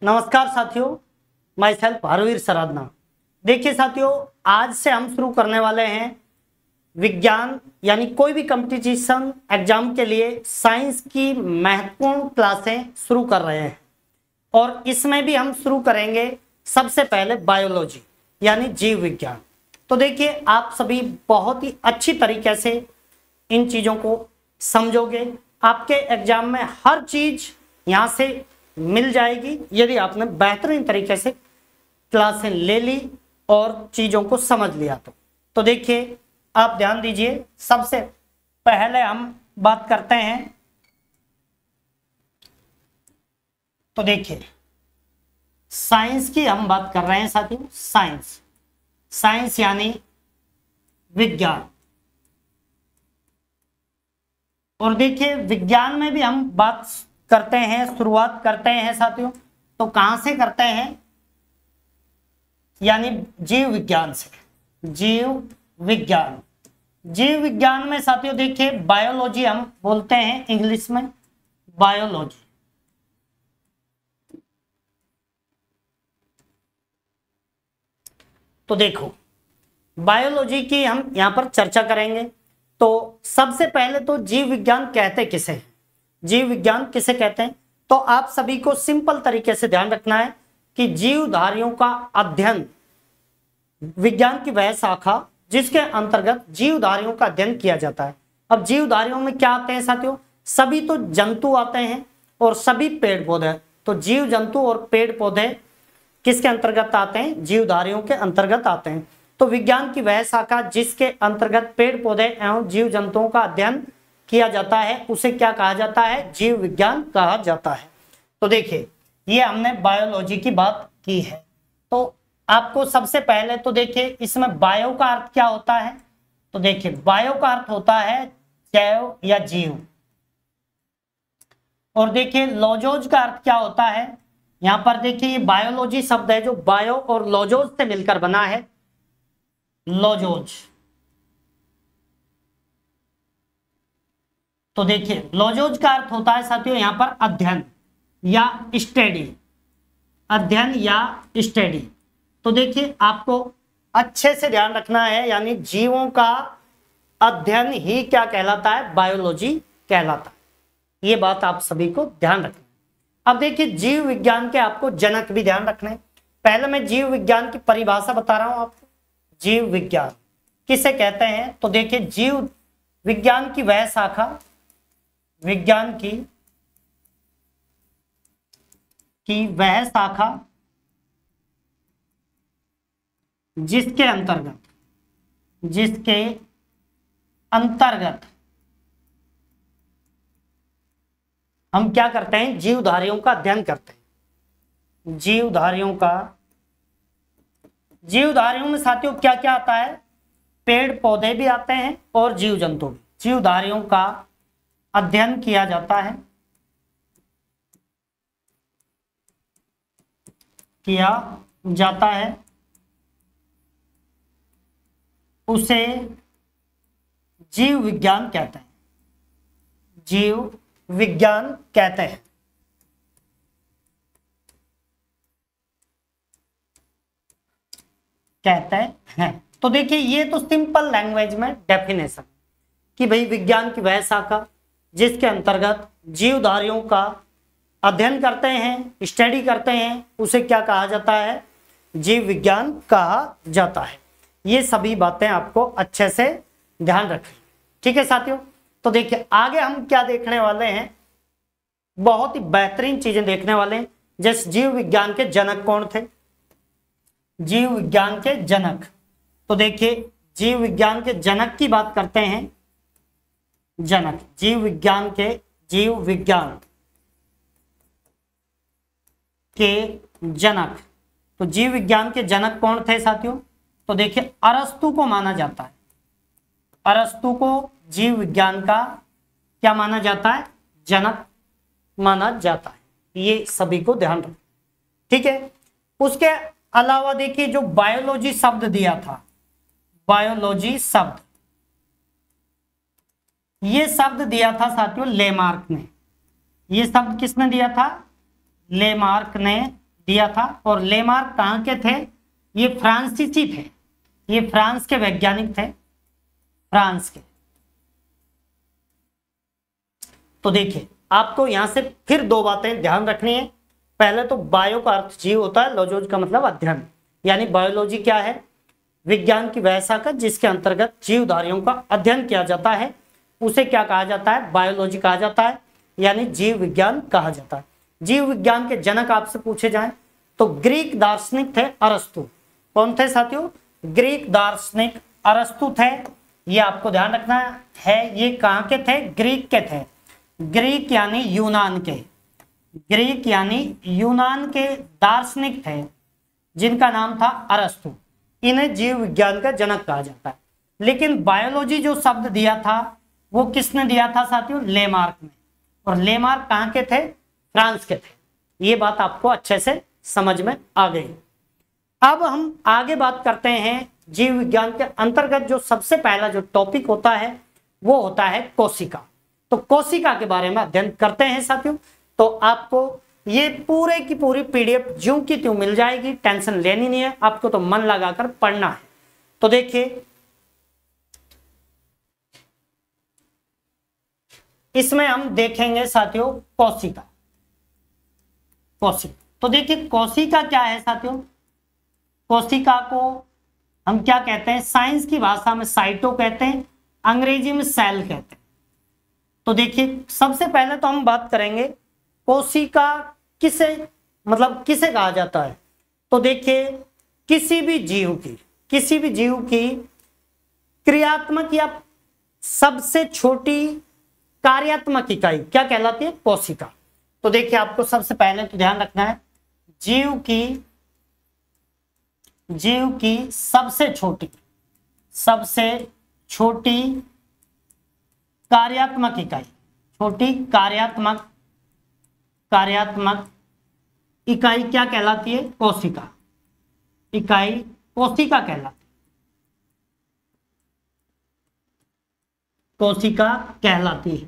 नमस्कार साथियों, मैं सेल्फ हरवीर सराधना। देखिए साथियों, आज से हम शुरू करने वाले हैं विज्ञान यानी कोई भी कंपटीशन एग्जाम के लिए साइंस की महत्वपूर्ण क्लासें शुरू कर रहे हैं। और इसमें भी हम शुरू करेंगे सबसे पहले बायोलॉजी यानी जीव विज्ञान। तो देखिए, आप सभी बहुत ही अच्छी तरीके से इन चीज़ों को समझोगे। आपके एग्जाम में हर चीज़ यहाँ से मिल जाएगी यदि आपने बेहतरीन तरीके से क्लासें ले ली और चीज़ों को समझ लिया। तो देखिए, आप ध्यान दीजिए। सबसे पहले हम बात करते हैं। तो देखिए, साइंस की हम बात कर रहे हैं साथियों। साइंस यानी विज्ञान। और देखिए, विज्ञान में भी हम बात करते हैं, शुरुआत करते हैं साथियों। तो कहां से करते हैं? यानी जीव विज्ञान से। जीव विज्ञान में साथियों देखिए, बायोलॉजी हम बोलते हैं इंग्लिश में, बायोलॉजी। तो देखो, बायोलॉजी की हम यहां पर चर्चा करेंगे। तो सबसे पहले तो जीव विज्ञान कहते किसे हैं? जीव विज्ञान किसे कहते हैं? तो आप सभी को सिंपल तरीके से ध्यान रखना है कि जीवधारियों का अध्ययन विज्ञान की वह शाखा जिसके अंतर्गत जीवधारियों का अध्ययन किया जाता है। अब जीवधारियों में क्या आते हैं साथियों? सभी तो जंतु आते हैं और सभी पेड़ पौधे। तो जीव जंतु और पेड़ पौधे किसके अंतर्गत आते हैं? जीवधारियों के अंतर्गत आते हैं। तो विज्ञान की वह शाखा जिसके अंतर्गत पेड़ पौधे एवं जीव जंतुओं का अध्ययन किया जाता है उसे क्या कहा जाता है? जीव विज्ञान कहा जाता है। तो देखिए, ये हमने बायोलॉजी की बात की है। तो आपको सबसे पहले तो देखिए, इसमें बायो का अर्थ क्या होता है? तो देखिए, बायो का अर्थ होता है जैव या जीव। और देखिए, लॉजोज का अर्थ क्या होता है? यहां पर देखिए, ये बायोलॉजी शब्द है जो बायो और लॉजोज से मिलकर बना है, लॉजोज। तो देखिए, लॉजोज का अर्थ होता है साथियों यहां पर अध्ययन या स्टडी। अध्ययन या स्टडी। तो देखिए, आपको अच्छे से ध्यान रखना है, यानी जीवों का अध्ययन ही क्या कहलाता है? बायोलॉजी कहलाता है। ये बात आप सभी को ध्यान रखना है। अब देखिए, जीव विज्ञान के आपको जनक भी ध्यान रखने। पहले मैं जीव विज्ञान की परिभाषा बता रहा हूं आपको। जीव विज्ञान किसे कहते हैं? तो देखिए, जीव विज्ञान की वह शाखा, विज्ञान की वह शाखा जिसके अंतर्गत हम क्या करते हैं? जीवधारियों का अध्ययन करते हैं। जीवधारियों में साथियों क्या क्या आता है? पेड़ पौधे भी आते हैं और जीव जंतु भी। जीवधारियों का अध्ययन किया जाता है, उसे जीव विज्ञान कहते हैं। जीव विज्ञान कहते हैं। तो देखिए, ये तो सिंपल लैंग्वेज में डेफिनेशन कि भाई विज्ञान की वह शाखा जिसके अंतर्गत जीवधारियों का अध्ययन करते हैं, स्टडी करते हैं, उसे क्या कहा जाता है? जीव विज्ञान कहा जाता है। ये सभी बातें आपको अच्छे से ध्यान रखें, ठीक है साथियों। तो देखिए, आगे हम क्या देखने वाले हैं? बहुत ही बेहतरीन चीजें देखने वाले हैं। जैसे जीव विज्ञान के जनक कौन थे? जीव विज्ञान के जनक। तो देखिए, जीव विज्ञान के जनक की बात करते हैं। जनक, जीव विज्ञान के जनक। तो जीव विज्ञान के जनक कौन थे साथियों? तो देखिए, अरस्तु को माना जाता है। अरस्तु को जीव विज्ञान का क्या माना जाता है? जनक माना जाता है। ये सभी को ध्यान रखें, ठीक है। उसके अलावा देखिए, जो बायोलॉजी शब्द दिया था, बायोलॉजी शब्द, ये शब्द दिया था साथियों लेमार्क ने। ये शब्द किसने दिया था? लेमार्क ने दिया था। और लेमार्क कहाँ के थे? ये फ्रांसीसी थे, ये फ्रांस के वैज्ञानिक थे, फ्रांस के। तो देखिए आपको यहां से फिर दो बातें ध्यान रखनी है। पहले तो बायो का अर्थ जीव होता है, लॉजोज का मतलब अध्ययन, यानी बायोलॉजी क्या है? विज्ञान की वह शाखा जिसके अंतर्गत जीवधारियों का अध्ययन किया जाता है, उसे क्या कहा जाता है? बायोलॉजी कहा जाता है, यानी जीव विज्ञान कहा जाता है। जीव विज्ञान के जनक आपसे पूछे जाएं तो ग्रीक दार्शनिक थे अरस्तु। कौन थे साथियों? ग्रीक दार्शनिक अरस्तु थे। ये आपको ध्यान रखना है। ये कहाँ के थे? ग्रीक के थे। ग्रीक यानी यूनान के, ग्रीक यानी यूनान के दार्शनिक थे जिनका नाम था अरस्तु। इन्हें जीव विज्ञान का जनक कहा जाता है। लेकिन बायोलॉजी जो शब्द दिया था वो किसने दिया था साथियों? लेमार्क ने। और लेमार्क कहाँ के थे? फ्रांस के थे। ये बात आपको अच्छे से समझ में आ गई। अब हम आगे बात करते हैं। जीव विज्ञान के अंतर्गत जो सबसे पहला जो टॉपिक होता है वो होता है कोशिका। तो कोशिका के बारे में अध्ययन करते हैं साथियों। तो आपको ये पूरे की पूरी पीडीएफ ज्यों की त्यों मिल जाएगी, टेंशन लेनी नहीं है, आपको तो मन लगाकर पढ़ना है। तो देखिए इसमें हम देखेंगे साथियों कोशिका। कोशिका, तो देखिए कोशिका क्या है साथियों? कोशिका को हम क्या कहते हैं? साइंस की भाषा में साइटो कहते हैं, अंग्रेजी में सेल कहते हैं। तो देखिए सबसे पहले तो हम बात करेंगे कोशिका किसे किसे कहा जाता है। तो देखिए किसी भी जीव की क्रियात्मक या सबसे छोटी कार्यात्मक इकाई क्या कहलाती है? कोशिका। तो देखिए आपको सबसे पहले तो ध्यान रखना है जीव की सबसे छोटी कार्यात्मक इकाई, छोटी कार्यात्मक इकाई क्या कहलाती है? कोशिका। इकाई कोशिका कहलाती है, कोशिका कहलाती है।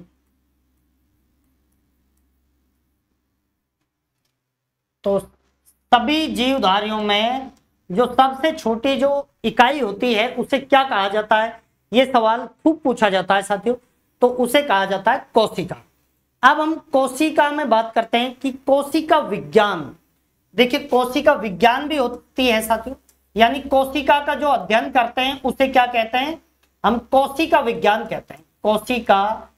तो सभी जीवधारियों में जो सबसे छोटी जो इकाई होती है उसे क्या कहा जाता है? यह सवाल खूब पूछा जाता है साथियों। तो उसे कहा जाता है कोशिका। अब हम कोशिका में बात करते हैं कि कोशिका विज्ञान। देखिए कोशिका विज्ञान भी होती है साथियों, यानी कोशिका का जो अध्ययन करते हैं उसे क्या कहते हैं? हम कोशिका विज्ञान कहते हैं। कोशिका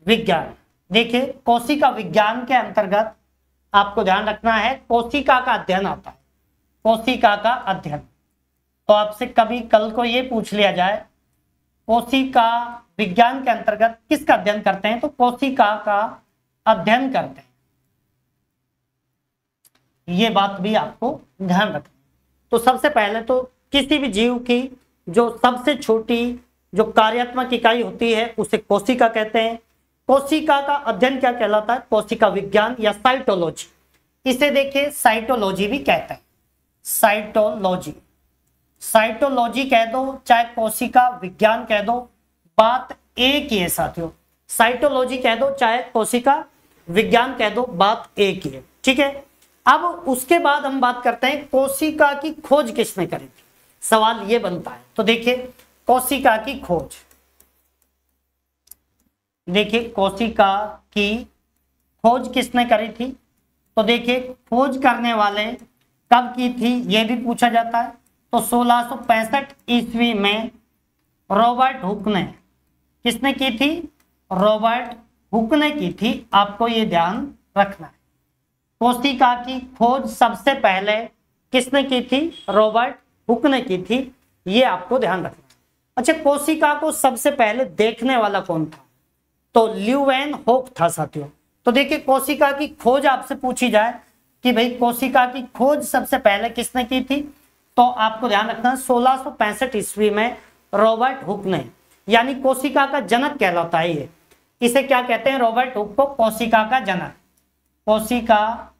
विज्ञान। देखिए कोशिका विज्ञान के अंतर्गत आपको ध्यान रखना है कोशिका का अध्ययन आता है, कोशिका का अध्ययन। तो आपसे कभी कल को ये पूछ लिया जाए कोशिका विज्ञान के अंतर्गत किसका अध्ययन करते हैं? तो कोशिका का अध्ययन करते हैं। ये बात भी आपको ध्यान रखना। तो सबसे पहले तो किसी भी जीव की जो सबसे छोटी जो कार्यात्मक इकाई होती है उसे कोशिका कहते हैं। कोशिका का अध्ययन क्या कहलाता है? कोशिका विज्ञान या साइटोलॉजी। इसे देखिए साइटोलॉजी भी कहते हैं। साइटोलॉजी कह दो चाहे कोशिका विज्ञान कह दो, बात एक ही है साथियों। साइटोलॉजी कह दो चाहे कोशिका विज्ञान कह दो, बात एक ही है। ठीक है। अब उसके बाद हम बात करते हैं कोशिका की खोज किसने करी थी। सवाल ये बनता है। तो देखिए कोशिका की खोज, देखिए कोशिका की खोज किसने करी थी? तो देखिए खोज करने वाले कब की थी यह भी पूछा जाता है। तो 1665 ईस्वी में रॉबर्ट हुक ने, किसने की थी? रॉबर्ट हुक ने की थी। आपको ये ध्यान रखना है। कोशिका की खोज सबसे पहले किसने की थी? रॉबर्ट हुक ने की थी। ये आपको ध्यान रखना है। अच्छा कोशिका को सबसे पहले देखने वाला कौन था? तो ल्यूवेन होक था साथियों। तो देखिए कोशिका की खोज आपसे पूछी जाए कि भाई कोशिका की खोज सबसे पहले किसने की थी, तो आपको ध्यान रखना 1665 ईस्वी में रॉबर्ट हुक ने, यानी कोशिका का जनक कहलाता है ये। इसे क्या कहते हैं? रॉबर्ट हुक को कोशिका का जनक, कोशिका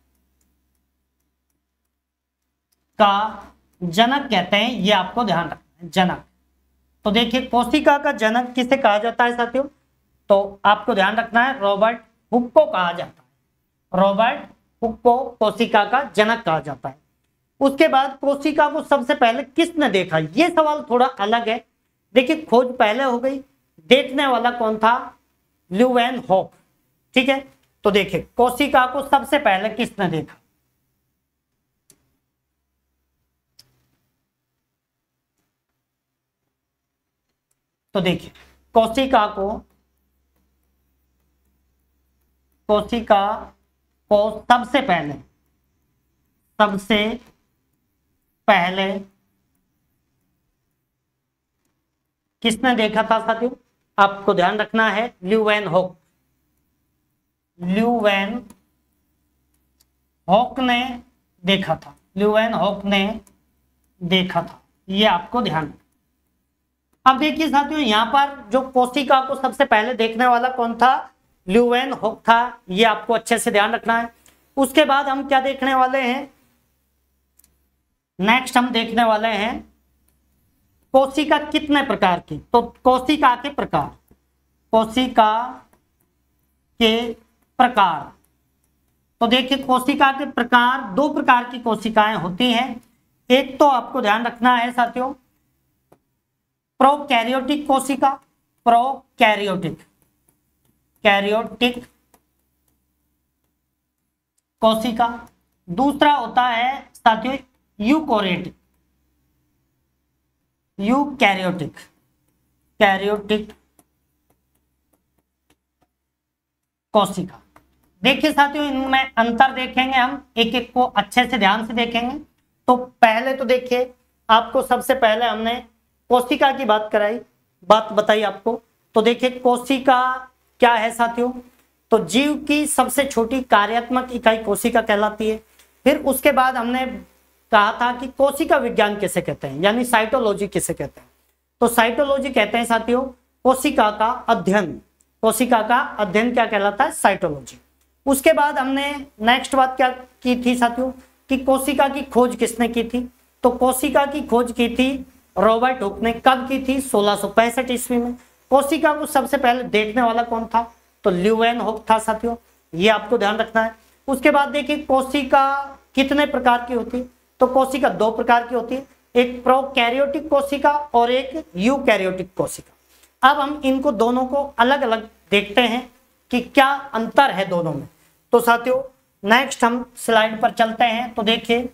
का जनक कहते हैं। ये आपको ध्यान रखना है, जनक। तो देखिए कोशिका का जनक किसे कहा जाता है साथियों? तो आपको ध्यान रखना है रॉबर्ट हुक को कहा जाता है। रॉबर्ट को कोशिका का जनक कहा जाता है। उसके बाद कोशिका को सबसे पहले किसने देखा, यह सवाल थोड़ा अलग है। देखिए खोज पहले हो गई, देखने वाला कौन था, ल्यूवेनहॉक। ठीक है, तो देखिए कोशिका को सबसे पहले किसने देखा, तो देखिए कोशिका को सबसे पहले किसने देखा था साथियों, आपको ध्यान रखना है, ल्यूवेनहॉक ने देखा था, ल्यूवेनहॉक ने देखा था, ये आपको ध्यान। अब देखिए साथियों यहां पर जो कोशिका को सबसे पहले देखने वाला कौन था, ल्यूवेनहॉक था, ये आपको अच्छे से ध्यान रखना है। उसके बाद हम क्या देखने वाले हैं, नेक्स्ट हम देखने वाले हैं कोशिका कितने प्रकार की, तो कोशिका के प्रकार, तो देखिए कोशिका के प्रकार, दो प्रकार की कोशिकाएं होती हैं। एक तो आपको ध्यान रखना है साथियों प्रोकैरियोटिक कोशिका, कैरियोटिक कोशिका। दूसरा होता है साथियों कैरियोटिक कोशिका। देखिए साथियों इनमें अंतर देखेंगे हम, एक एक को अच्छे से ध्यान से देखेंगे। तो पहले तो देखिए आपको सबसे पहले हमने कोशिका की बात बताई आपको। तो देखिए कोशिका क्या है साथियों, तो जीव की सबसे छोटी कार्यात्मक इकाई कोशिका कहलाती है। फिर उसके बाद हमने कहा था कि कोशिका विज्ञान किसे कहते हैं, यानी साइटोलॉजी किसे कहते हैं, तो साइटोलॉजी कहते हैं साथियों कोशिका का अध्ययन क्या कहलाता है, साइटोलॉजी। उसके बाद हमने नेक्स्ट बात क्या की थी साथियों कि कोशिका की खोज किसने की थी, तो कोशिका की खोज की थी रॉबर्ट हुक ने। कब की थी, 1665 ईस्वी में। कोशिका को सबसे पहले देखने वाला कौन था, तो ल्यूवेनहॉक था साथियों, ये आपको ध्यान रखना है। उसके बाद देखिए कोशिका कितने प्रकार की होती है, तो कोशिका दो प्रकार की होती है, एक प्रोकैरियोटिक कोशिका और एक यूकैरियोटिक कोशिका। अब हम इनको दोनों को अलग अलग देखते हैं कि क्या अंतर है दोनों में। तो साथियों नेक्स्ट हम स्लाइड पर चलते हैं। तो देखिए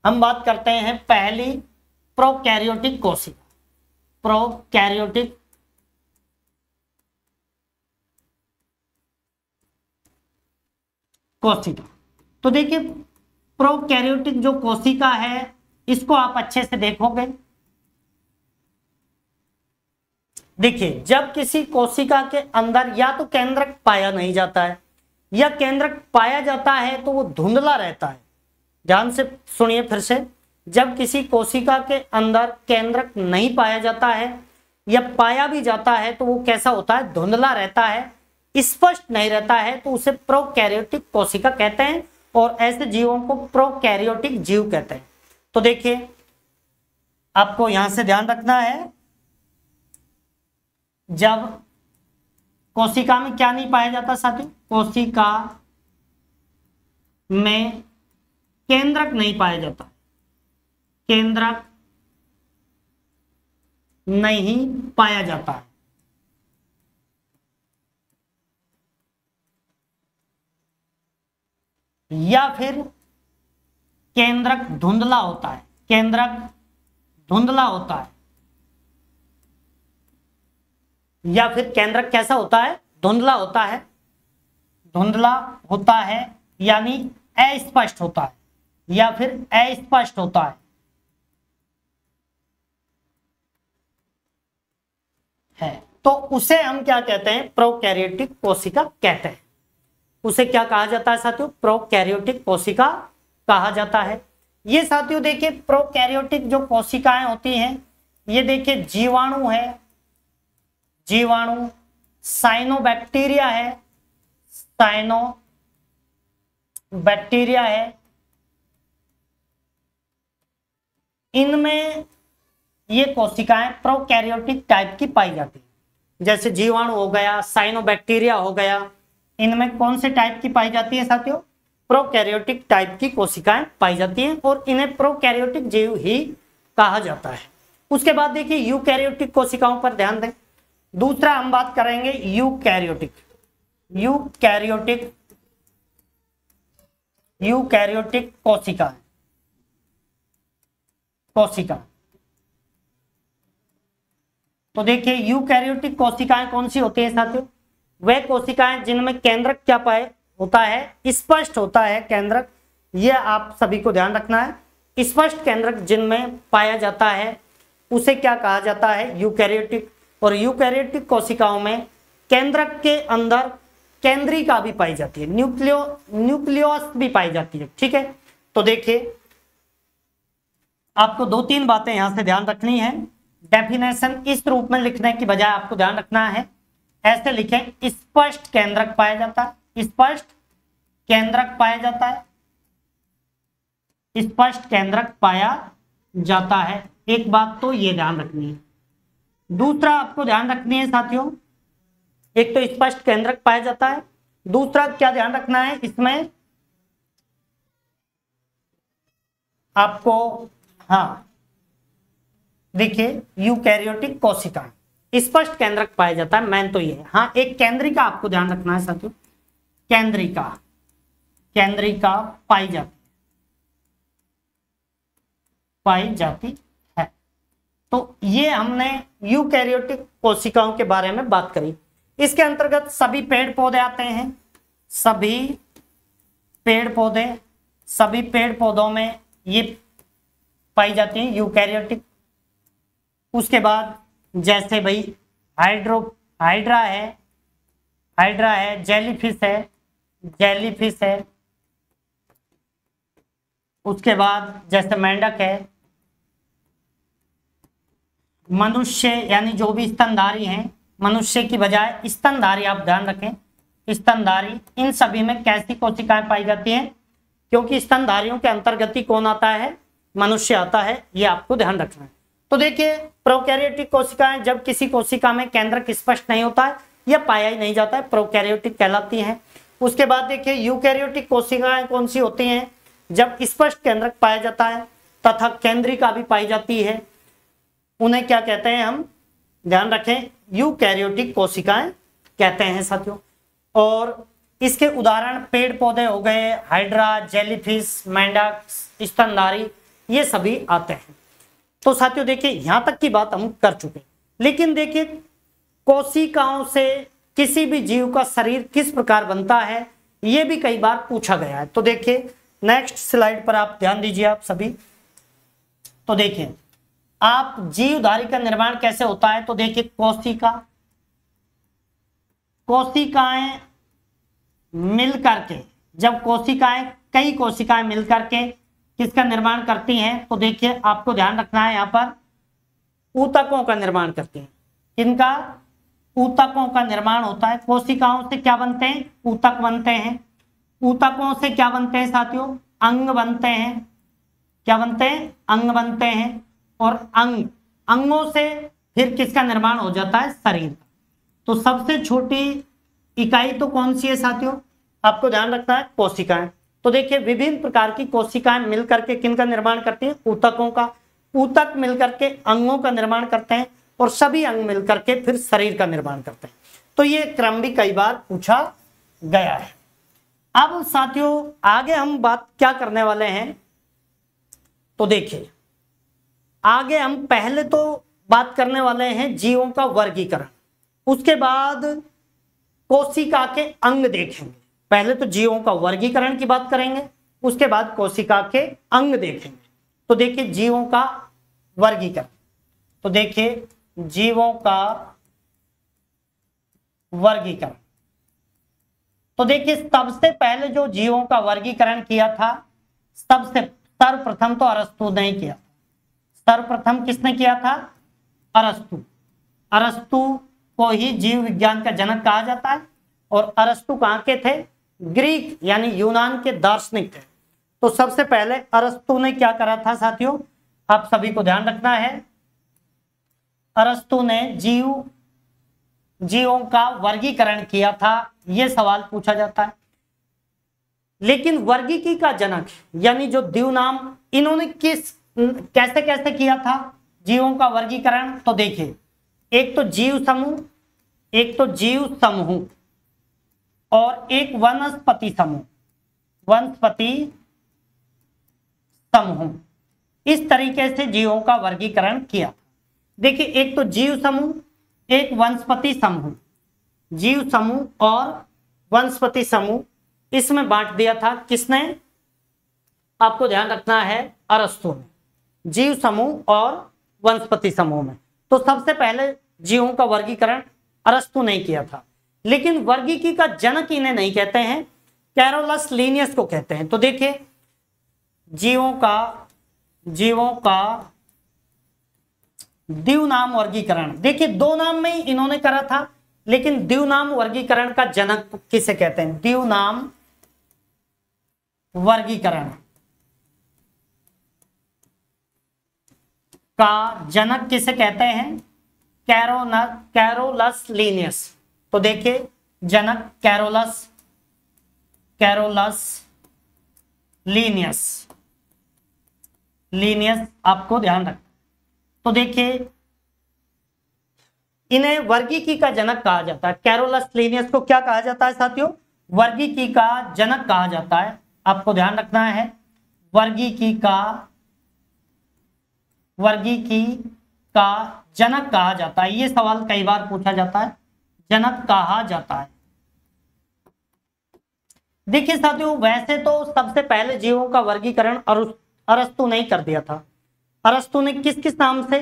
हम बात करते हैं पहली प्रोकैरियोटिक कोशिका। तो देखिए प्रोकैरियोटिक जो कोशिका है इसको आप अच्छे से देखोगे। देखिए जब किसी कोशिका के अंदर या तो केंद्रक पाया नहीं जाता है या केंद्रक पाया जाता है तो वो धुंधला रहता है। ध्यान से सुनिए फिर से, जब किसी कोशिका के अंदर केंद्रक नहीं पाया जाता है या पाया भी जाता है तो वो कैसा होता है, धुंधला रहता है, स्पष्ट नहीं रहता है, तो उसे प्रोकैरियोटिक कोशिका कहते हैं और ऐसे जीवों को प्रोकैरियोटिक जीव कहते हैं। तो देखिए आपको यहां से ध्यान रखना है, जब कोशिका में क्या नहीं पाया जाता साथियों, कोशिका में केंद्रक नहीं पाया जाता, केंद्रक नहीं पाया जाता है, या फिर केंद्रक धुंधला होता है, या फिर केंद्रक कैसा होता है, धुंधला होता है, यानी अस्पष्ट होता है या फिर अस्पष्ट होता है। तो उसे हम क्या कहते हैं, प्रोकैरियोटिक कोशिका कहते हैं। उसे क्या कहा जाता है साथियों, प्रोकैरियोटिक कोशिका कहा जाता है। ये साथियों देखिए प्रोकैरियोटिक जो कोशिकाएं होती हैं, ये देखिए जीवाणु है, साइनोबैक्टीरिया है, इनमें ये कोशिकाएं प्रोकैरियोटिक टाइप की पाई जाती है। जैसे जीवाणु हो गया, साइनोबैक्टीरिया हो गया, इनमें कौन से टाइप की पाई जाती है साथियों, प्रोकैरियोटिक टाइप की कोशिकाएं पाई जाती हैं और इन्हें प्रोकैरियोटिक जीव ही कहा जाता है। उसके बाद देखिए यूकैरियोटिक कोशिकाओं पर ध्यान दें। दूसरा हम बात करेंगे यूकैरियोटिक कोशिका। तो देखिए यूकैरियोटिक कोशिकाएं कौन सी होती हैं साथियों? वे कोशिकाएं जिनमें केंद्रक क्या पाए होता है, स्पष्ट होता है केंद्रक। यह आप सभी को ध्यान रखना है। स्पष्ट केंद्रक जिनमें पाया जाता है उसे क्या कहा जाता है? यूकैरियोटिक। और यूकैरियोटिक कोशिकाओं में केंद्रक के अंदर केंद्रिका भी पाई जाती है, न्यूक्लियस भी पाई जाती है। ठीक है, तो देखिए आपको 2-3 बातें यहां से ध्यान रखनी है। डेफिनेशन इस रूप में लिखने की बजाय आपको ध्यान रखना है, ऐसे लिखें, स्पष्ट केंद्रक पाया जाता है, स्पष्ट केंद्रक पाया जाता है, स्पष्ट केंद्रक पाया जाता है। एक बात तो ये ध्यान रखनी है। दूसरा आपको ध्यान रखनी है साथियों, एक तो स्पष्ट केंद्रक पाया जाता है, दूसरा क्या ध्यान रखना है इसमें आपको, हाँ देखिए यूकैरियोटिक कोशिका स्पष्ट केंद्रक पाया जाता है, मेन तो ये है। हाँ एक केंद्रिका आपको ध्यान रखना है साथियों, केंद्रिका पाई जाती है। तो ये हमने यूकैरियोटिक कोशिकाओं के बारे में बात करी। इसके अंतर्गत सभी पेड़ पौधे आते हैं, सभी पेड़ पौधों में ये पाई जाती हैं यूकैरियोटिक। उसके बाद जैसे भाई हाइड्रा है, जेलीफिश है, उसके बाद जैसे मेंढक है, मनुष्य यानी जो भी स्तनधारी हैं, मनुष्य की बजाय स्तनधारी आप ध्यान रखें, स्तनधारी, इन सभी में कैसी कोशिकाएं पाई जाती हैं? क्योंकि स्तनधारियों के अंतर्गत ही कौन आता है? मनुष्य आता है, ये आपको ध्यान रखना है। तो देखिए प्रोकैरियोटिक कोशिकाएं, जब किसी कोशिका में केंद्रक स्पष्ट नहीं होता है या पाया ही नहीं जाता है, प्रोकैरियोटिक कहलाती हैं। उसके बाद देखिए यूकैरियोटिक कोशिकाएं कौन सी होती हैं? जब स्पष्ट केंद्रक पाया जाता है तथा केंद्रिका भी पाई जाती है, उन्हें क्या कहते हैं? हम ध्यान रखें, यूकैरियोटिक कोशिकाएं कहते हैं साथियों। और इसके उदाहरण पेड़ पौधे हो गए, हाइड्रा, जेलीफिश, मेंढक, स्तनधारी, ये सभी आते हैं। तो साथियों देखिए यहां तक की बात हम कर चुके, लेकिन देखिए कोशिकाओं से किसी भी जीव का शरीर किस प्रकार बनता है, यह भी कई बार पूछा गया है। तो देखिए नेक्स्ट स्लाइड पर आप ध्यान दीजिए आप सभी। तो देखिए आप जीवधारी का निर्माण कैसे होता है? तो देखिए कोशिकाएं मिलकर के, जब कई कोशिकाएं मिलकर के किसका निर्माण करती हैं? तो देखिए आपको ध्यान रखना है, यहां पर ऊतकों का निर्माण करती हैं। इनका ऊतकों का निर्माण होता है। कोशिकाओं से क्या बनते हैं? ऊतक बनते हैं। ऊतकों से क्या बनते हैं साथियों? अंग बनते हैं। क्या बनते हैं? अंग बनते हैं। और अंगों से फिर किसका निर्माण हो जाता है? शरीर का। तो सबसे छोटी इकाई तो कौन सी है साथियों? आपको ध्यान रखना है, कोशिकाएं। तो देखिए विभिन्न प्रकार की कोशिकाएं मिलकर के किनका निर्माण करती हैं? ऊतकों का। ऊतक मिलकर के अंगों का निर्माण करते हैं और सभी अंग मिलकर के फिर शरीर का निर्माण करते हैं। तो ये क्रम भी कई बार पूछा गया है। अब साथियों आगे हम बात क्या करने वाले हैं? तो देखिए आगे हम पहले तो बात करने वाले हैं जीवों का वर्गीकरण, उसके बाद कोशिका के अंग देखेंगे। पहले तो जीवों का वर्गीकरण की बात करेंगे, उसके बाद कोशिका के अंग देखेंगे। तो देखिए जीवों का वर्गीकरण, तो देखिए जीवों का वर्गीकरण। तो देखिए सबसे पहले जो जीवों का वर्गीकरण किया था, सर्वप्रथम तो अरस्तु ने किया। सर्वप्रथम किसने किया था? अरस्तु। अरस्तु को ही जीव विज्ञान का जनक कहा जाता है। और अरस्तु कहाँ के थे? ग्रीक यानी यूनान के दार्शनिक थे। तो सबसे पहले अरस्तु ने क्या करा था साथियों? आप सभी को ध्यान रखना है, अरस्तु ने जीवों का वर्गीकरण किया था। यह सवाल पूछा जाता है। लेकिन वर्गीकी का जनक यानी जो द्विनाम, इन्होंने कैसे कैसे किया था जीवों का वर्गीकरण? तो देखिए, एक तो जीव समूह और एक वनस्पति समूह, इस तरीके से जीवों का वर्गीकरण किया। देखिए, एक तो जीव समूह, एक वनस्पति समूह, जीव समूह और वनस्पति समूह, इसमें बांट दिया था किसने? आपको ध्यान रखना है, अरस्तु ने, जीव समूह और वनस्पति समूह में। तो सबसे पहले जीवों का वर्गीकरण अरस्तु ने किया था, लेकिन वर्गीकी का जनक इन्हें नहीं कहते हैं, कैरोलस लीनियस को कहते हैं। तो देखिए, जीवों का द्विनाम वर्गीकरण, देखिए दो नाम में ही इन्होंने करा था, लेकिन द्विनाम वर्गीकरण का जनक किसे कहते हैं? द्विनाम वर्गीकरण का जनक किसे कहते हैं? Carolus Linnaeus. तो देखिए, जनक कैरोलस लीनियस आपको ध्यान रखना। तो देखिए, इन्हें वर्गीकी का जनक कहा जाता है। कैरोलस लीनियस को क्या कहा जाता है साथियों? वर्गीकी का जनक कहा जाता है। आपको ध्यान रखना है, वर्गीकी का जनक कहा जाता है। ये सवाल कई बार पूछा जाता है, जनक कहा जाता है। देखिए साथियों, वैसे तो सबसे पहले जीवों का वर्गीकरण अरस्तु ने ही कर दिया था। अरस्तु ने किस किस नाम से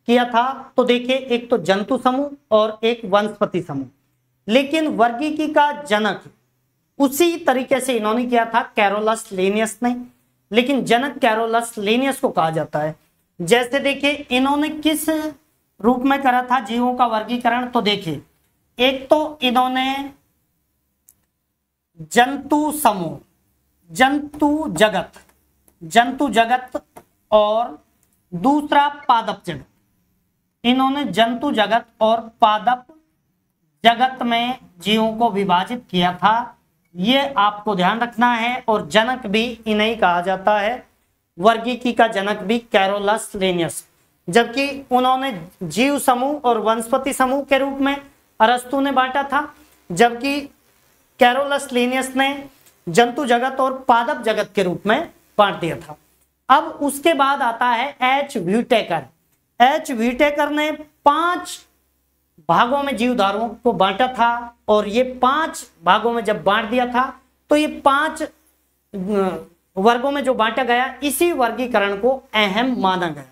किया था? तो देखिए, एक तो जंतु समूह और एक वनस्पति समूह, लेकिन वर्गीकी का जनक उसी तरीके से इन्होंने किया था, कैरोलस लीनियस ने, लेकिन जनक कैरोलस लीनियस को कहा जाता है। जैसे देखिए, इन्होंने किस रूप में करा था जीवों का वर्गीकरण? तो देखिए, एक तो इन्होंने जंतु समूह, जंतु जगत और दूसरा पादप जगत, इन्होंने जंतु जगत और पादप जगत में जीवों को विभाजित किया था। ये आपको ध्यान रखना है, और जनक भी इन्हें कहा जाता है, वर्गीकी का जनक भी कैरोलस लीनियस। जबकि उन्होंने जीव समूह और वनस्पति समूह के रूप में अरस्तु ने बांटा था, जबकि कैरोलस लीनियस ने जंतु जगत और पादप जगत के रूप में बांट दिया था। अब उसके बाद आता है एच व्हीटेकर। एच व्हीटेकर ने 5 भागों में जीवधारों को बांटा था, और ये 5 भागों में जब बांट दिया था, तो ये 5 वर्गों में जो बांटा गया, इसी वर्गीकरण को अहम माना गया।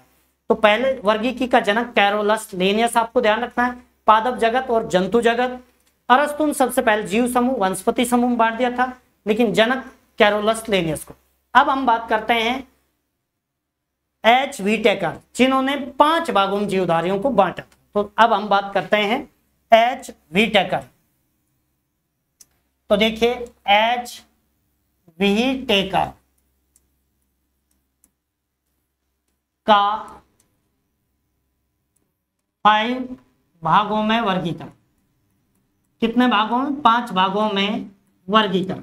तो पहले वर्गीकी का जनक कैरोलस लीनियस, आपको ध्यान रखना है, पादप जगत और जंतु जगत। अरस्तु ने सबसे पहले जीव समूह वनस्पति समूह में बांट दिया था, लेकिन जनक कैरोलस लीनियस को। अब हम बात करते हैं एच व्हीटेकर, जिन्होंने 5 भागों में जीवधारियों को बांटा था। तो अब हम बात करते हैं एच व्हीटेकर। तो देखिए, एच व्हीटेकर का 5 भागों में वर्गीकरण, कितने भागों में? 5 भागों में वर्गीकरण,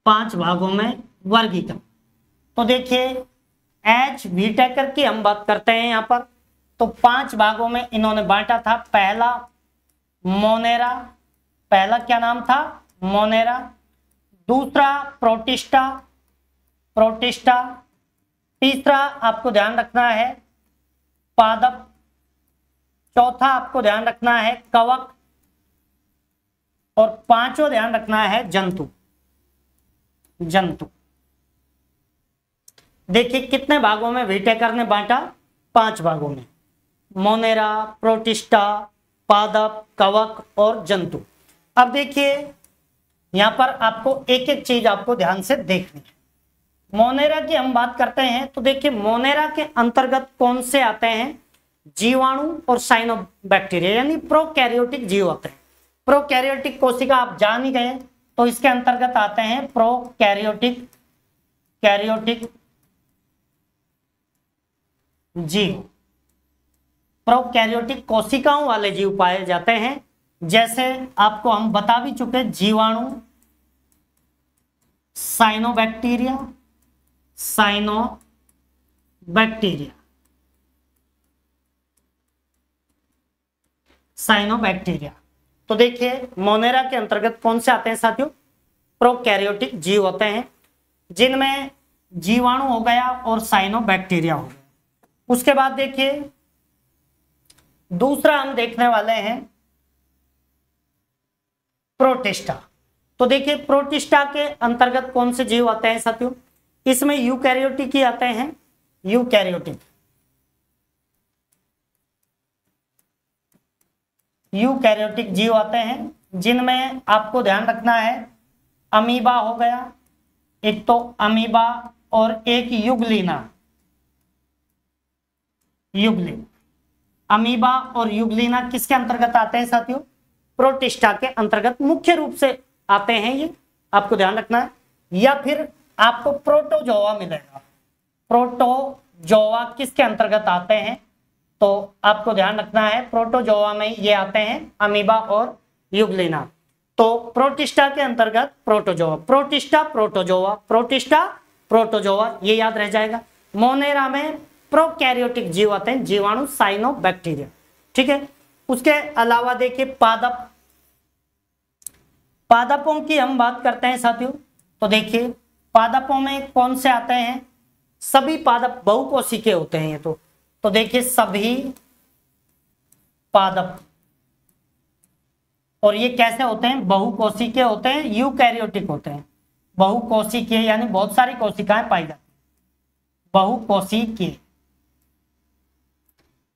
5 भागों में वर्गीकरण। तो देखिए, एच व्हीटेकर की हम बात करते हैं यहां पर। तो 5 भागों में इन्होंने बांटा था। पहला मोनेरा, पहला क्या नाम था? मोनेरा। दूसरा प्रोटिस्टा। तीसरा आपको ध्यान रखना है पादप। चौथा आपको ध्यान रखना है कवक, और 5वां ध्यान रखना है जंतु। देखिए, कितने भागों में व्हीटेकर ने बांटा? 5 भागों में, मोनेरा, प्रोटिस्टा, पादप, कवक और जंतु। अब देखिए, यहां पर आपको एक एक चीज आपको ध्यान से देखनी है। मोनेरा की हम बात करते हैं, तो देखिए, मोनेरा के अंतर्गत कौन से आते हैं? जीवाणु और साइनोबैक्टीरिया, यानी प्रोकैरियोटिक जीव होते हैं। प्रोकैरियोटिक कोशिका आप जान ही गए, तो इसके अंतर्गत आते हैं प्रोकैरियोटिक जीव। प्रोकैरियोटिक कोशिकाओं वाले जीव पाए जाते हैं, जैसे आपको हम बता भी चुके, जीवाणु, साइनोबैक्टीरिया, साइनोबैक्टीरिया, साइनोबैक्टीरिया। तो देखिए मोनेरा के अंतर्गत कौन से आते हैं साथियों? प्रोकैरियोटिक जीव होते हैं, जिनमें जीवाणु हो गया और साइनोबैक्टीरिया हो गया। उसके बाद देखिए दूसरा हम देखने वाले हैं प्रोटिस्टा। तो देखिए प्रोटिस्टा के अंतर्गत कौन से जीव आते हैं साथियों? इसमें यूकैरियोटिक ही आते हैं, यूकैरियोटिक, यूकैरियोटिक जीव आते हैं, जिनमें आपको ध्यान रखना है अमीबा हो गया, एक तो अमीबा और एक युगलिना, युगलिन। अमीबा और युगलिना किसके अंतर्गत आते हैं साथियों? प्रोटिस्टा के अंतर्गत मुख्य रूप से आते हैं, ये आपको ध्यान रखना है। या फिर आपको प्रोटोजोआ मिलेगा। प्रोटोजोआ किसके अंतर्गत आते हैं? तो आपको ध्यान रखना है प्रोटोजोआ में ये आते हैं अमीबा और युगलिना। तो प्रोटिस्टा के अंतर्गत protozoa, protista protozoa, protista protozoa, ये याद रह जाएगा। मोनेरा में प्रोकैरियोटिक जीव आते हैं, जीवाणु, साइनोबैक्टीरिया, ठीक है। उसके अलावा देखिए पादप, पादपों की हम बात करते हैं साथियों। तो देखिए पादपों में कौन से आते हैं? सभी पादप बहुकोशिकीय होते हैं ये तो देखिए सभी पादप, और ये कैसे होते हैं? बहुकोशिकीय होते हैं, यूकैरियोटिक होते हैं। बहुकोशिकीय यानी बहुत सारी कोशिकाएं पाई जाती हैं, बहुकोशिकीय।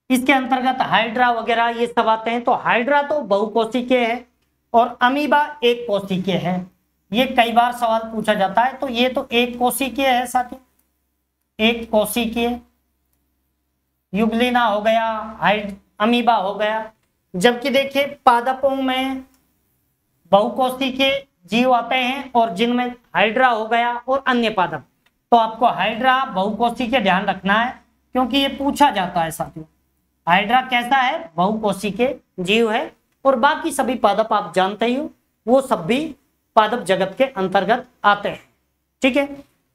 इसके अंतर्गत हाइड्रा वगैरह ये सब आते हैं। तो हाइड्रा तो बहुकोशिकीय है और अमीबा एक कोशिकीय है। ये कई बार सवाल पूछा जाता है। तो ये तो एक कोशिकीय है साथियों, एक कोशिकीय। युगलिना हो गया, अमीबा हो गया। जबकि देखिए पादपों में बहुकोशिकीय जीव आते हैं और जिनमें हाइड्रा हो गया और अन्य पादप। तो आपको हाइड्रा बहुकोशिकीय ध्यान रखना है, क्योंकि ये पूछा जाता है साथियों। हाइड्रा कैसा है? बहुकोशिकीय जीव है। और बाकी सभी पादप आप जानते ही हो, वो सब भी पादप जगत के अंतर्गत आते हैं, ठीक है।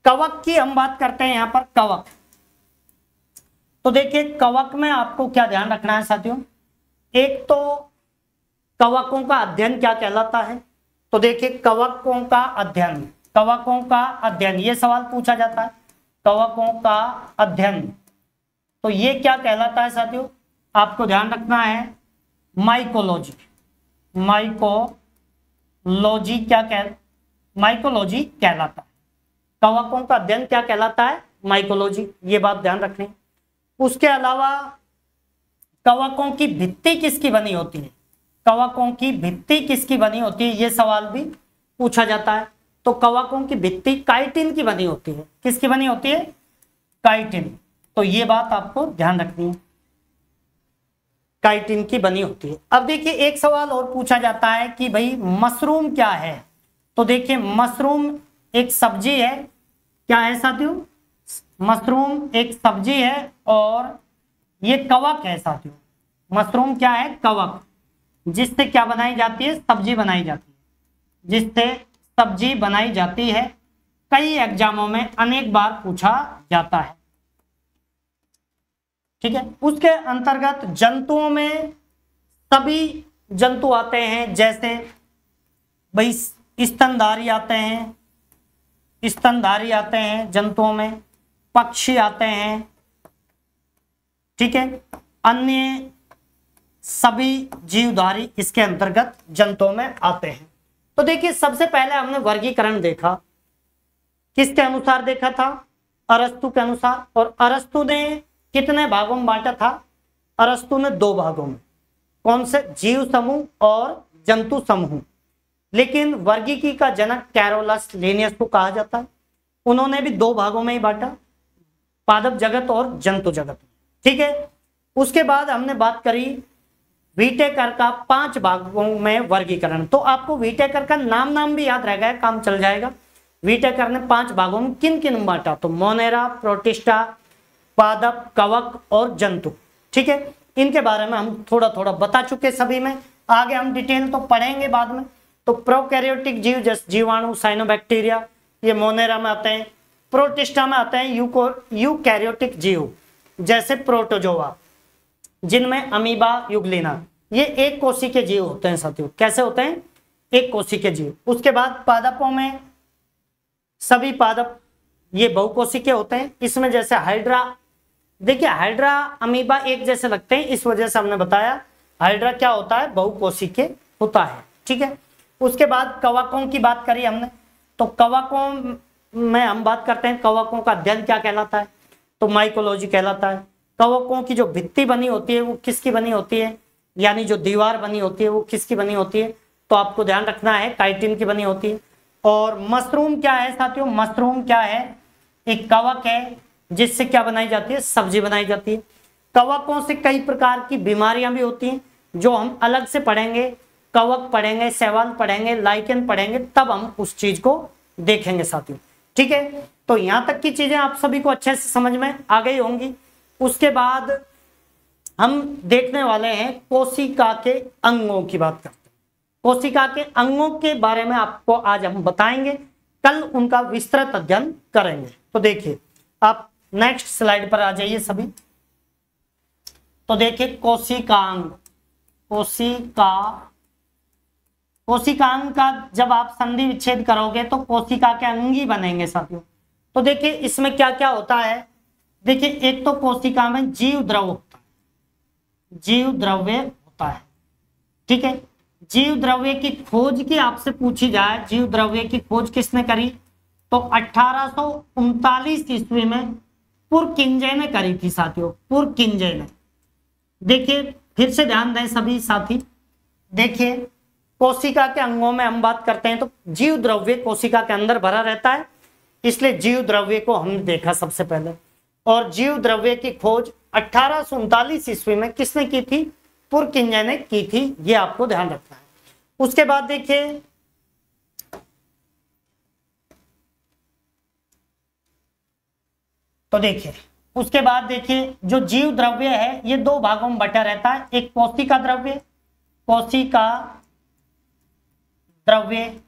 कवक की हम बात करते हैं यहाँ पर, कवक। तो देखिए कवक में आपको क्या ध्यान रखना है साथियों? एक तो कवकों का अध्ययन क्या कहलाता है? तो देखिए कवकों का अध्ययन, कवकों का अध्ययन, ये सवाल पूछा जाता है, कवकों का अध्ययन। तो ये क्या कहलाता है साथियों? आपको ध्यान रखना है माइकोलॉजी, माइकोलॉजी क्या माइकोलॉजी कहलाता है। कवकों का अध्ययन क्या कहलाता है? माइकोलॉजी, ये बात ध्यान रखनी। उसके अलावा कवकों की भित्ति किसकी बनी होती है? कवकों की भित्ति किसकी बनी होती है, ये सवाल भी पूछा जाता है। तो कवकों की भित्ति काइटिन की बनी होती है। किसकी बनी होती है? काइटिन। तो ये बात आपको ध्यान रखनी है, काइटिन की बनी होती है। अब देखिए एक सवाल और पूछा जाता है कि भाई मशरूम क्या है? तो देखिए मशरूम एक सब्जी है। क्या है साथियों? मशरूम एक सब्जी है और ये कवक है साथियों। मशरूम क्या है? कवक, जिससे क्या बनाई जाती है? सब्जी बनाई जाती है, जिससे सब्जी बनाई जाती है। कई एग्जामों में अनेक बार पूछा जाता है, ठीक है। उसके अंतर्गत जंतुओं में सभी जंतु आते हैं, जैसे भाई स्तनधारी आते हैं, स्तनधारी आते हैं जंतुओं में, पक्षी आते हैं, ठीक है। अन्य सभी जीवधारी इसके अंतर्गत जंतुओं में आते हैं। तो देखिए सबसे पहले हमने वर्गीकरण देखा, किसके अनुसार देखा था? अरस्तु के अनुसार। और अरस्तु ने कितने भागों में बांटा था? अरस्तु ने 2 भागों में। कौन से? जीव समूह और जंतु समूह। लेकिन वर्गीकी का जनक कैरोलस लिनियस को कहा जाता है। उन्होंने भी 2 भागों में ही बांटा, पादप जगत और जंतु जगत, ठीक है। उसके बाद हमने बात करी व्हिटेकर का 5 भागों में वर्गीकरण। तो आपको व्हिटेकर का नाम भी याद रह गया, काम चल जाएगा। व्हिटेकर ने 5 भागों में किन किन बांटा? तो मोनेरा, प्रोटिस्टा, पादप, कवक और जंतु, ठीक है। इनके बारे में हम थोड़ा थोड़ा बता चुके सभी में। आगे हम डिटेल तो पढ़ेंगे बाद में। तो प्रोकैरियोटिक जीव जैसे जीवाणु, साइनोबैक्टीरिया, ये मोनेरा में आते हैं। प्रोटिस्टा में आते हैं यूकैरियोटिक जीव जैसे प्रोटोजोआ, जिनमें अमीबा, युग्लिना, ये एक कोशी के जीव होते हैं साथियों। कैसे होते हैं? एक कोशी के जीव। उसके बाद पादपों में सभी पादप ये बहुकोशी के होते हैं। इसमें जैसे हाइड्रा, देखिए हाइड्रा अमीबा एक जैसे लगते हैं, इस वजह से हमने बताया हाइड्रा क्या होता है, बहुकोशी के होता है। ठीक है। उसके बाद कवकों की बात करी हमने, तो कवकों में हम बात करते हैं कवकों का अध्ययन क्या कहलाता है, तो माइकोलॉजी कहलाता है। कवकों की जो भित्ति बनी होती है वो किसकी बनी होती है, यानी जो दीवार बनी होती है वो किसकी बनी होती है, तो आपको ध्यान रखना है काइटिन की बनी होती है। और मशरूम क्या है साथियों, मशरूम क्या है, एक कवक है जिससे क्या बनाई जाती है, सब्जी बनाई जाती है। कवकों से कई प्रकार की बीमारियां भी होती हैं जो हम अलग से पढ़ेंगे, कवक पढ़ेंगे, शैवाल पढ़ेंगे, लाइकेन पढ़ेंगे, तब हम उस चीज को देखेंगे साथियों। ठीक है। तो यहां तक की चीजें आप सभी को अच्छे से समझ में आ गई होंगी। उसके बाद हम देखने वाले हैं कोशिका के अंगों की बात करते हैं। कोशिका के अंगों के बारे में आपको आज हम बताएंगे, कल उनका विस्तृत अध्ययन करेंगे। तो देखिए आप नेक्स्ट स्लाइड पर आ जाइए सभी। तो देखिए कोशिकांग, कोशिकांग का जब आप संधि विच्छेद करोगे तो कोशिका के अंग ही बनेंगे साथियों। तो देखिए इसमें क्या क्या होता है, देखिए एक तो कोशिका में जीव द्रव होता है, जीव द्रव्य होता है। ठीक है। जीव द्रव्य की खोज की आपसे पूछी जाए, जीव द्रव्य की खोज किसने करी, तो 1839 ईस्वी में पुरकिंजे ने करी थी साथियों, पुरकिंजे ने। देखिए फिर से ध्यान दें सभी साथी, देखिए कोशिका के अंगों में हम बात करते हैं तो जीव द्रव्य कोशिका के अंदर भरा रहता है, इसलिए जीव द्रव्य को हमने देखा सबसे पहले। और जीव द्रव्य की खोज 1839 ईस्वी में किसने की थी, पुरकिंजे ने की थी, ये आपको ध्यान रखना है। उसके बाद देखिए तो देखिए उसके बाद देखिए जो जीव द्रव्य है ये दो भागों में बटा रहता है, एक कोशिका द्रव्य, कोशिका द्रव्य,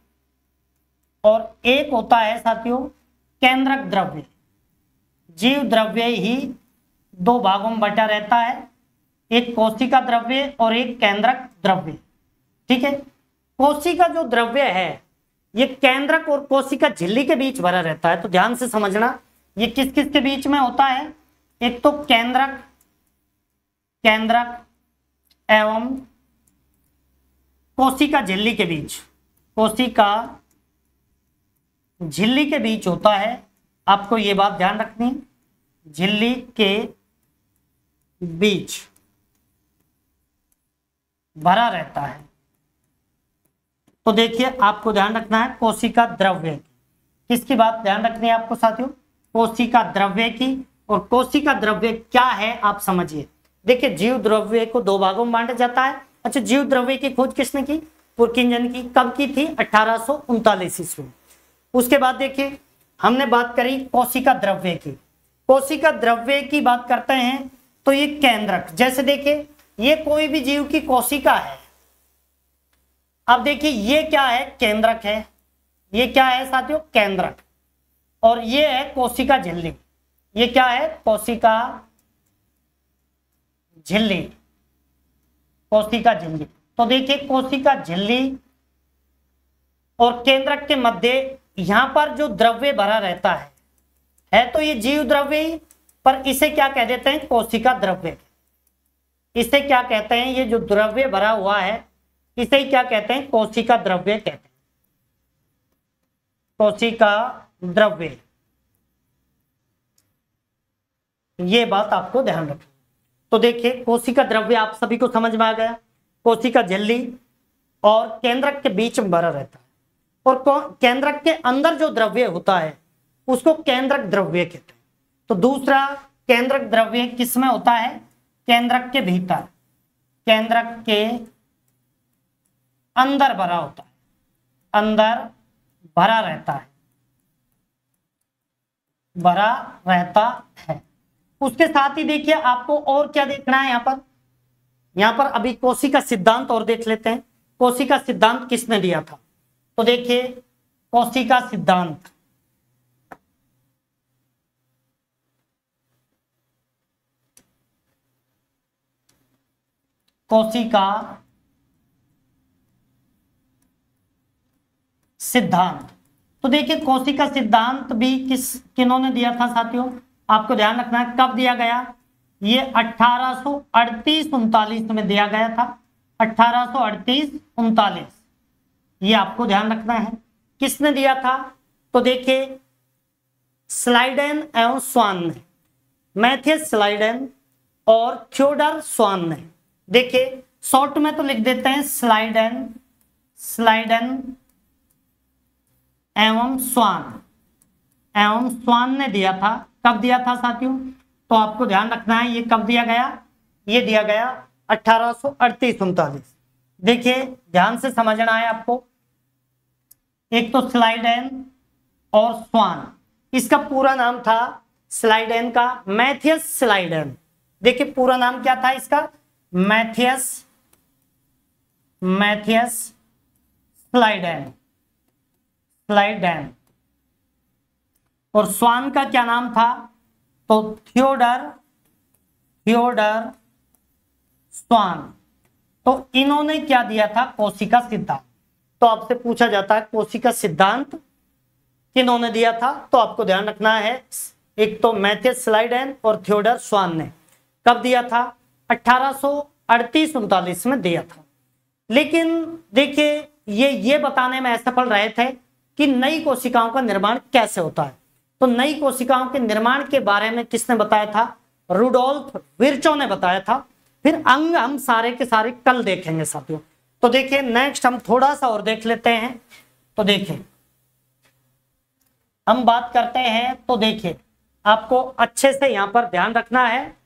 और एक होता है साथियों केंद्रक द्रव्य। जीव द्रव्य ही दो भागों में बटा रहता है, एक कोशिका द्रव्य और एक केंद्रक द्रव्य। ठीक है। कोशिका जो द्रव्य है ये केंद्रक और कोशिका झिल्ली के बीच भरा रहता है, तो ध्यान से समझना ये किस किस के बीच में होता है, एक तो केंद्रक एवं कोशिका झिल्ली के बीच, कोशिका झिल्ली के बीच होता है। आपको ये बात ध्यान रखनी, झिल्ली के बीच भरा रहता है। तो देखिए आपको ध्यान रखना है कोशिका द्रव्य, किसकी बात ध्यान रखनी है आपको साथियों, कोशिका द्रव्य की। और कोशिका द्रव्य क्या है आप समझिए। देखिए जीव द्रव्य को दो भागों में बांटा जाता है। अच्छा, जीव द्रव्य की खोज किसने की, पुरकिंजे की। कब की थी, 1839 ईस्वी। उसके बाद देखिए हमने बात करी कोशिका द्रव्य की। कोशिका द्रव्य की बात करते हैं तो ये केंद्रक, जैसे देखिए ये कोई भी जीव की कोशिका है। अब देखिए ये क्या है, केंद्रक है, ये क्या है साथियों, केंद्रक। और ये है कोशिका झिल्ली, ये क्या है, कोशिका झिल्ली, कोशिका झिल्ली। तो देखिए कोशिका झिल्ली और केंद्रक के मध्य यहां पर जो द्रव्य भरा रहता है तो ये जीव द्रव्य ही, पर इसे क्या कह देते हैं, कोशिका द्रव्य। इसे क्या कहते हैं, ये जो द्रव्य भरा हुआ है इसे ही क्या कहते हैं, कोशिका द्रव्य कहते हैं, कोशिका द्रव्य। ये बात आपको ध्यान रखना। तो देखिए कोशिका द्रव्य आप सभी को समझ में आ गया, कोशिका झिल्ली और केंद्रक के बीच में भरा रहता है। और केंद्रक के अंदर जो द्रव्य होता है उसको केंद्रक द्रव्य कहते हैं। तो दूसरा केंद्रक द्रव्य किसमें होता है, केंद्रक के भीतर, केंद्रक के अंदर भरा होता है, अंदर भरा रहता है, भरा रहता है। उसके साथ ही देखिए आपको और क्या देखना है, यहां पर यहां पर अभी कोशिका सिद्धांत और देख लेते हैं। कोशिका सिद्धांत किसने दिया था? तो देखिए कोशिका सिद्धांत कोशिका सिद्धांत तो देखिए कोशिका सिद्धांत भी किन्होंने दिया था साथियों? आपको ध्यान रखना है कब दिया गया। ये 1838-39 में दिया गया था। 1838-39 ये आपको ध्यान रखना है। किसने दिया था? तो देखिए स्लाइडेन एवं स्वान ने, मैथियस स्लाइडेन और थियोडर स्वान ने। देखिए शॉर्ट में तो लिख देते हैं स्लाइडेन एवं स्वान ने दिया था। कब दिया था साथियों? तो आपको ध्यान रखना है ये कब दिया गया। ये दिया गया 1838-39। देखिए ध्यान से समझना है आपको। एक तो स्लाइडेन और स्वान, इसका पूरा नाम था स्लाइडेन का मैथियस स्लाइडेन। देखिए पूरा नाम क्या था इसका? Matthias Schleiden. और स्वान का क्या नाम था? तो थियोडर स्वान। तो इन्होंने क्या दिया था? कोशिका सिद्धांत। तो आपसे पूछा जाता है कोशिका सिद्धांत किन्होंने दिया था? तो आपको ध्यान रखना है एक तो मैथियस स्लाइडेन और थियोडर स्वान ने। कब दिया था? 1838-39 में दिया था। लेकिन देखिए ये बताने में असफल रहे थे कि नई कोशिकाओं का निर्माण कैसे होता है। तो नई कोशिकाओं के निर्माण के बारे में किसने बताया था? रुडोल्फ विर्चो ने बताया था। फिर अंग हम सारे के सारे कल देखेंगे साथियों। तो देखिए नेक्स्ट हम थोड़ा सा और देख लेते हैं। तो देखिए हम बात करते हैं। तो देखिए आपको अच्छे से यहां पर ध्यान रखना है।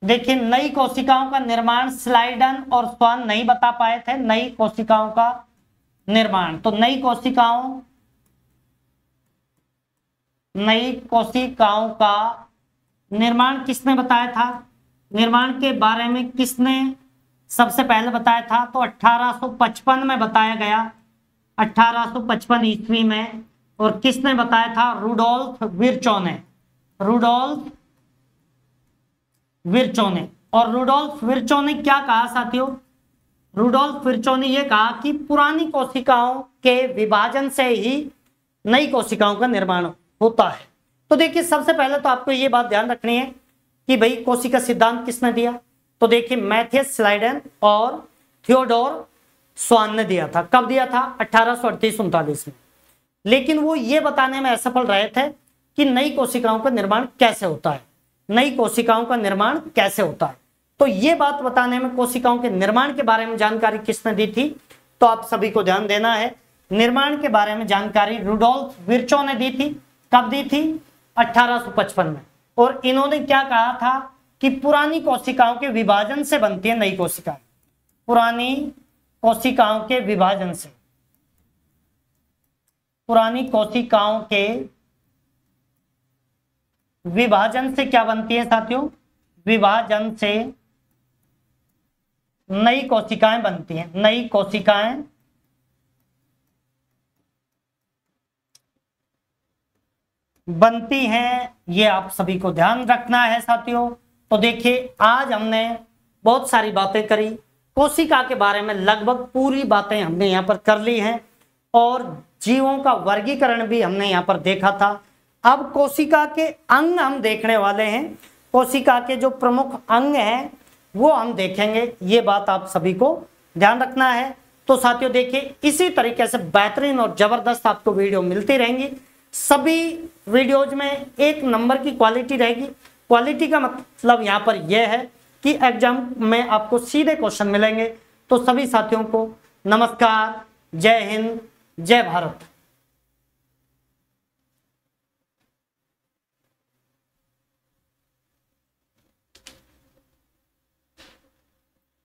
देखिए नई कोशिकाओं का निर्माण स्लाइडन और स्वान नहीं बता पाए थे। नई कोशिकाओं का निर्माण, तो नई कोशिकाओं का निर्माण किसने बताया था? निर्माण के बारे में किसने सबसे पहले बताया था? तो 1855 में बताया गया, 1855 ईस्वी में। और किसने बताया था? रुडोल्फ विर्चो ने। और रुडोल्फ विर्चो ने क्या कहा साथियों? रुडोल्फ विर्चो ने यह कहा कि पुरानी कोशिकाओं के विभाजन से ही नई कोशिकाओं का निर्माण होता है। तो देखिए सबसे पहले तो आपको यह बात ध्यान रखनी है कि भाई कोशिका सिद्धांत किसने दिया? तो देखिए मैथियस स्लाइडेन और थियोडोर स्वान ने दिया था। कब दिया था? 1838-39 में। लेकिन वो ये बताने में असफल रहे थे कि नई कोशिकाओं का निर्माण कैसे होता है। नई कोशिकाओं का निर्माण कैसे होता है, तो ये बात बताने में कोशिकाओं के निर्माण के बारे में जानकारी किसने दी थी? तो आप सभी को ध्यान देना है। निर्माण के बारे में जानकारी रुडोल्फ विर्चो ने दी थी। कब दी थी? 1855 में। और इन्होंने क्या कहा था कि पुरानी कोशिकाओं के विभाजन से बनती है नई कोशिकाएं। पुरानी कोशिकाओं के विभाजन से, पुरानी कोशिकाओं के विभाजन से क्या बनती है साथियों? विभाजन से नई कोशिकाएं बनती हैं। नई कोशिकाएं बनती हैं, ये आप सभी को ध्यान रखना है साथियों। तो देखिए आज हमने बहुत सारी बातें करी। कोशिका के बारे में लगभग पूरी बातें हमने यहाँ पर कर ली हैं और जीवों का वर्गीकरण भी हमने यहाँ पर देखा था। अब कोशिका के अंग हम देखने वाले हैं। कोशिका के जो प्रमुख अंग हैं वो हम देखेंगे। ये बात आप सभी को ध्यान रखना है। तो साथियों देखिए इसी तरीके से बेहतरीन और जबरदस्त आपको वीडियो मिलती रहेंगी। सभी वीडियोज में एक नंबर की क्वालिटी रहेगी। क्वालिटी का मतलब यहाँ पर यह है कि एग्जाम में आपको सीधे क्वेश्चन मिलेंगे। तो सभी साथियों को नमस्कार, जय हिंद, जय भारत।